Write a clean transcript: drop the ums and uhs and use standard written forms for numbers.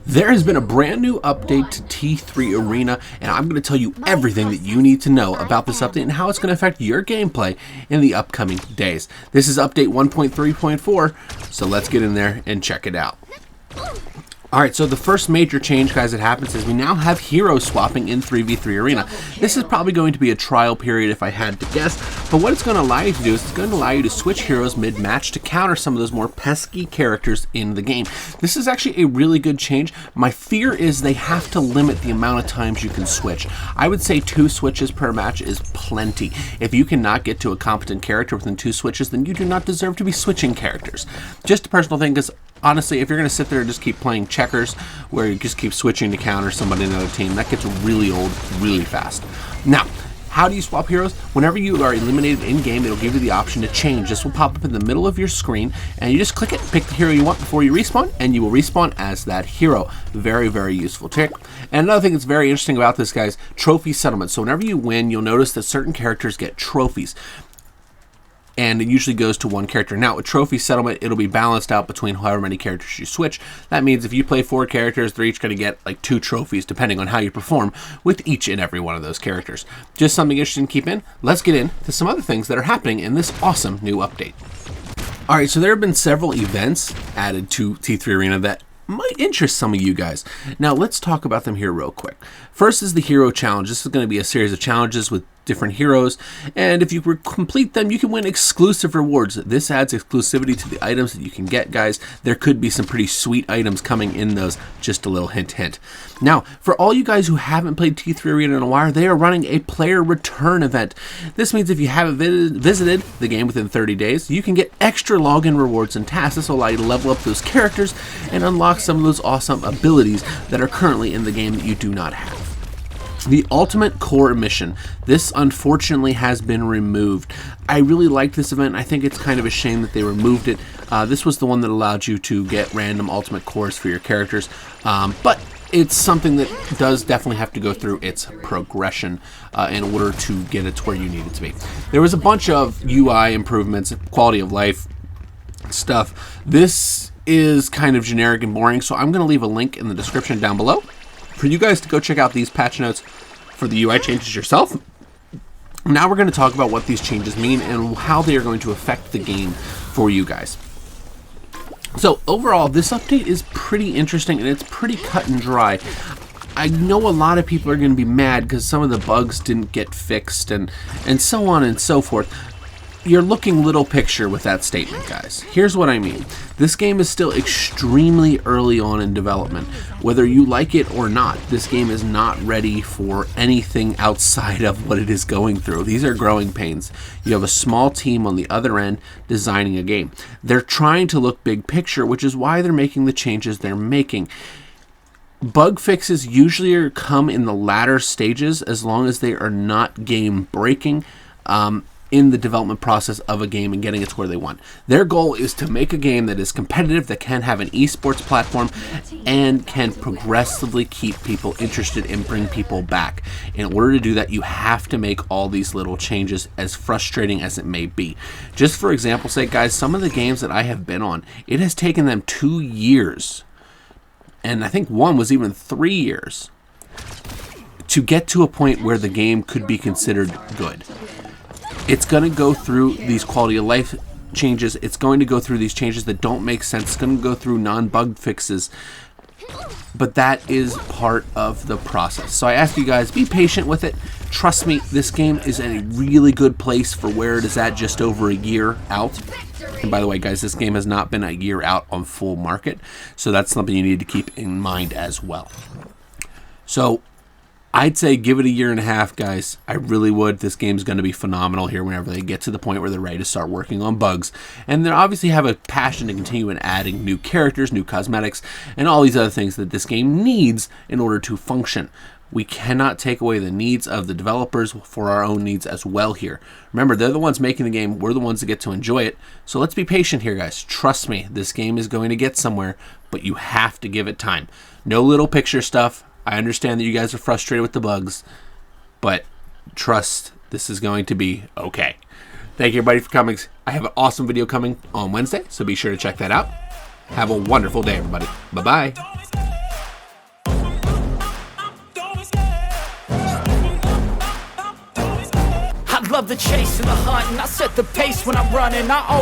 There has been a brand new update to T3 Arena, and I'm going to tell you everything that you need to know about this update and how it's going to affect your gameplay in the upcoming days. This is update 1.3.4, so let's get in there and check it out. Alright, so the first major change, guys, that happens is we now have hero swapping in 3v3 Arena. This is probably going to be a trial period if I had to guess, but what it's going to allow you to do is it's going to allow you to switch heroes mid-match to counter some of those more pesky characters in the game. This is actually a really good change. My fear is they have to limit the amount of times you can switch. I would say 2 switches per match is plenty. If you cannot get to a competent character within 2 switches, then you do not deserve to be switching characters. Just a personal thing, because honestly, if you're going to sit there and just keep playing checkers, where you just keep switching to counter somebody in another team, that gets really old really fast. Now, how do you swap heroes? Whenever you are eliminated in-game, it'll give you the option to change. This will pop up in the middle of your screen, and you just click it, pick the hero you want before you respawn, and you will respawn as that hero. Very, very useful trick. And another thing that's very interesting about this, guys, trophy settlement. So whenever you win, you'll notice that certain characters get trophies, and it usually goes to one character. Now, with trophy settlement, it'll be balanced out between however many characters you switch. That means if you play 4 characters, they're each going to get like 2 trophies, depending on how you perform with each and every one of those characters. Just something interesting to keep in. Let's get into some other things that are happening in this awesome new update. Alright, so there have been several events added to T3 Arena that might interest some of you guys. Now, let's talk about them here real quick. First is the Hero Challenge. This is going to be a series of challenges with different heroes, and if you complete them, you can win exclusive rewards. This adds exclusivity to the items that you can get, guys. There could be some pretty sweet items coming in those. Just a little hint, hint. Now, for all you guys who haven't played T3 Arena in a while, they are running a player return event. This means if you haven't visited the game within 30 days, you can get extra login rewards and tasks. This will allow you to level up those characters and unlock some of those awesome abilities that are currently in the game that you do not have. The Ultimate Core Mission. This unfortunately has been removed. I really liked this event. I think it's kind of a shame that they removed it. This was the one that allowed you to get random Ultimate Cores for your characters, but it's something that does definitely have to go through its progression in order to get it to where you need it to be. There was a bunch of UI improvements, quality of life stuff. This is kind of generic and boring, so I'm going to leave a link in the description down below for you guys to go check out these patch notes for the UI changes yourself. Now we're going to talk about what these changes mean and how they are going to affect the game for you guys. So overall, this update is pretty interesting and it's pretty cut and dry. I know a lot of people are going to be mad because some of the bugs didn't get fixed and so on and so forth. You're looking little picture with that statement, guys. Here's what I mean. This game is still extremely early on in development. Whether you like it or not, this game is not ready for anything outside of what it is going through. These are growing pains. You have a small team on the other end designing a game. They're trying to look big picture, which is why they're making the changes they're making. Bug fixes usually come in the latter stages as long as they are not game breaking. In the development process of a game and getting it to where they want. Their goal is to make a game that is competitive, that can have an esports platform, and can progressively keep people interested and bring people back. In order to do that, you have to make all these little changes, as frustrating as it may be. Just for example's sake, guys, some of the games that I have been on, it has taken them 2 years, and I think one was even 3 years, to get to a point where the game could be considered good. It's going to go through these quality of life changes. It's going to go through these changes that don't make sense. It's going to go through non-bug fixes. But that is part of the process. So I ask you guys, be patient with it. Trust me, this game is in a really good place for where it is at, just over a year out. And by the way, guys, this game has not been a year out on full market. So that's something you need to keep in mind as well. So I'd say give it a year and a half, guys. I really would. This game's going to be phenomenal here whenever they get to the point where they're ready to start working on bugs. And they obviously have a passion to continue in adding new characters, new cosmetics, and all these other things that this game needs in order to function. We cannot take away the needs of the developers for our own needs as well here. Remember, they're the ones making the game. We're the ones that get to enjoy it. So let's be patient here, guys. Trust me, this game is going to get somewhere, but you have to give it time. No little picture stuff. I understand that you guys are frustrated with the bugs, but trust, this is going to be okay. Thank you, everybody, for coming. I have an awesome video coming on Wednesday, so be sure to check that out. Have a wonderful day, everybody. Bye-bye. love the chase and the hunt, and I set the pace when I'm running. I always